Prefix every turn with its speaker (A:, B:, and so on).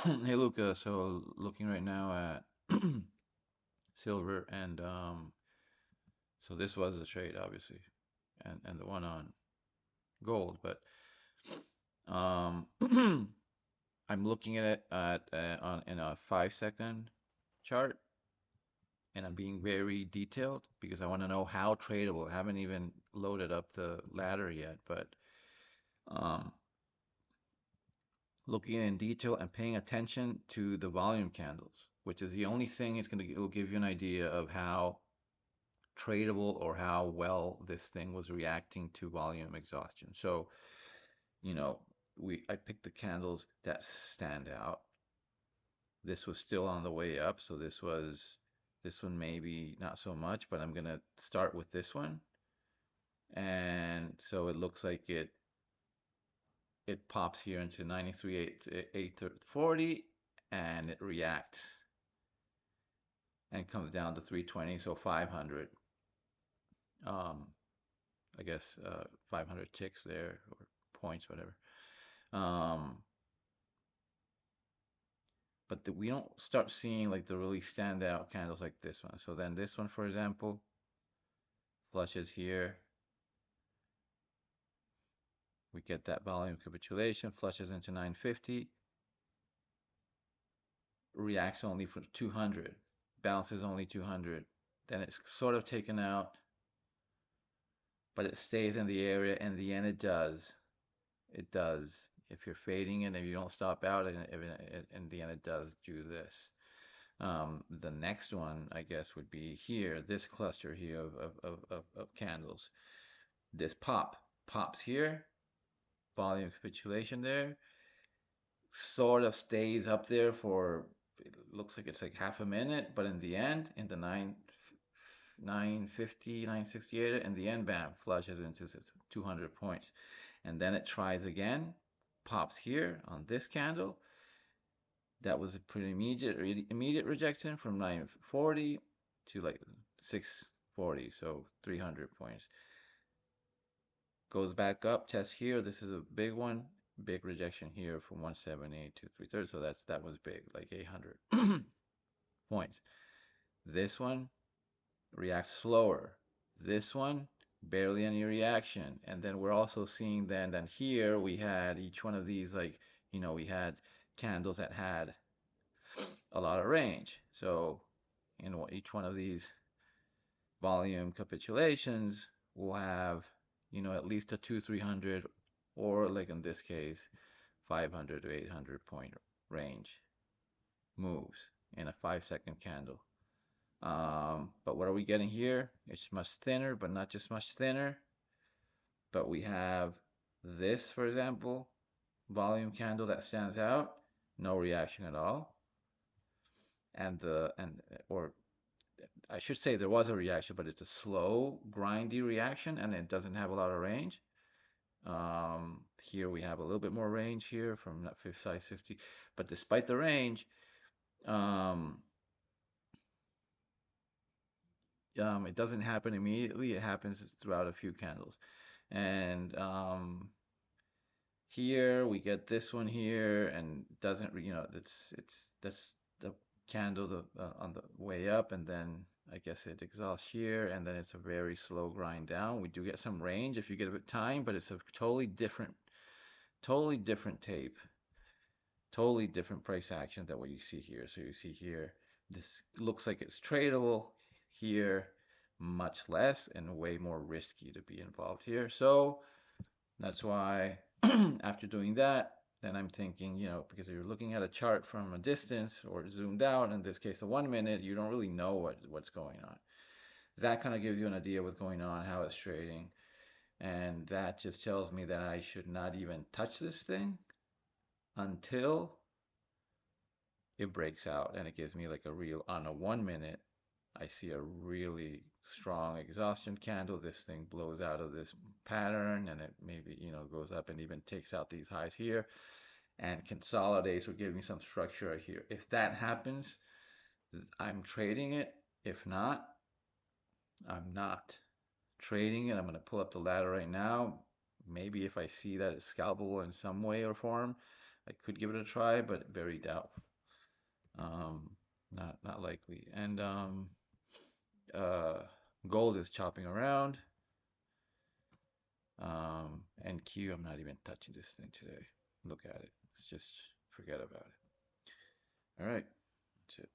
A: Hey Luca, so looking right now at silver and so this was the trade obviously and the one on gold, but um I'm looking at it at on in a 5 second chart and I'm being very detailed because I want to know how tradable. I haven't even loaded up the ladder yet, but um looking in detail and paying attention to the volume candles, which is the only thing it'll give you an idea of how tradable or how well this thing was reacting to volume exhaustion. So, you know, I picked the candles that stand out. This was still on the way up, so this one maybe not so much, but I'm gonna start with this one. And so it looks like it pops here into 93.840 and it reacts and comes down to 320, so 500. Um, I guess 500 ticks there or points, whatever. Um, but we don't start seeing like the really standout candles like this one. So then this one, for example, flushes here. We get that volume capitulation, flushes into 950, reacts only for 200, bounces only 200. Then it's sort of taken out, but it stays in the area. In the end, it does. It does. If you're fading it and you don't stop out, and in the end, it does do this. The next one, I guess, would be here, this cluster here of candles. This pops here, volume capitulation there, sort of stays up there for, it looks like it's like half a minute, but in the end, in the 950, 968, in the end, bam, flushes into 200 points. And then it tries again, pops here on this candle. That was a pretty immediate rejection from 940 to like 640, so 300 points. Goes back up, tests here. This is a big one. Big rejection here from 178 to 330. So that was big, like 800 points. This one reacts slower. This one barely any reaction. And then we're also seeing then here we had each one of these like, we had candles that had a lot of range. So in each one of these volume capitulations will have, at least a 300, or like in this case, 500 to 800 point range moves in a 5 second candle. But what are we getting here? It's much thinner, but not just much thinner. But we have this, for example, volume candle that stands out, no reaction at all. And or I should say there was a reaction, but it's a slow, grindy reaction, and it doesn't have a lot of range. Here we have a little bit more range here from that fifth size 60, but despite the range, um, it doesn't happen immediately. It happens throughout a few candles, and here we get this one here, and doesn't, it's that's the candle on the way up, and then I guess it exhausts here, and then it's a very slow grind down. We do get some range if you get a bit time, but it's a totally different tape, totally different price action than what you see here. So you see here, this looks like it's tradable. Here, much less and way more risky to be involved here. So that's why after doing that, then I'm thinking, because you're looking at a chart from a distance or zoomed out, in this case, a 1 minute, you don't really know what's going on. That kind of gives you an idea what's going on, how it's trading. And that just tells me that I should not even touch this thing until it breaks out. And it gives me like a real, on a 1 minute, I see a really strong exhaustion candle. This thing blows out of this pattern and it maybe, goes up and even takes out these highs here and consolidates or give me some structure right here. If that happens, I'm trading it. If not, I'm not trading it. I'm going to pull up the ladder right now. Maybe if I see that it's scalpable in some way or form, I could give it a try, but very doubtful. Um, not likely. And uh, gold is chopping around. NQ, I'm not even touching this thing today. Look at it. Let's just forget about it. All right, that's it.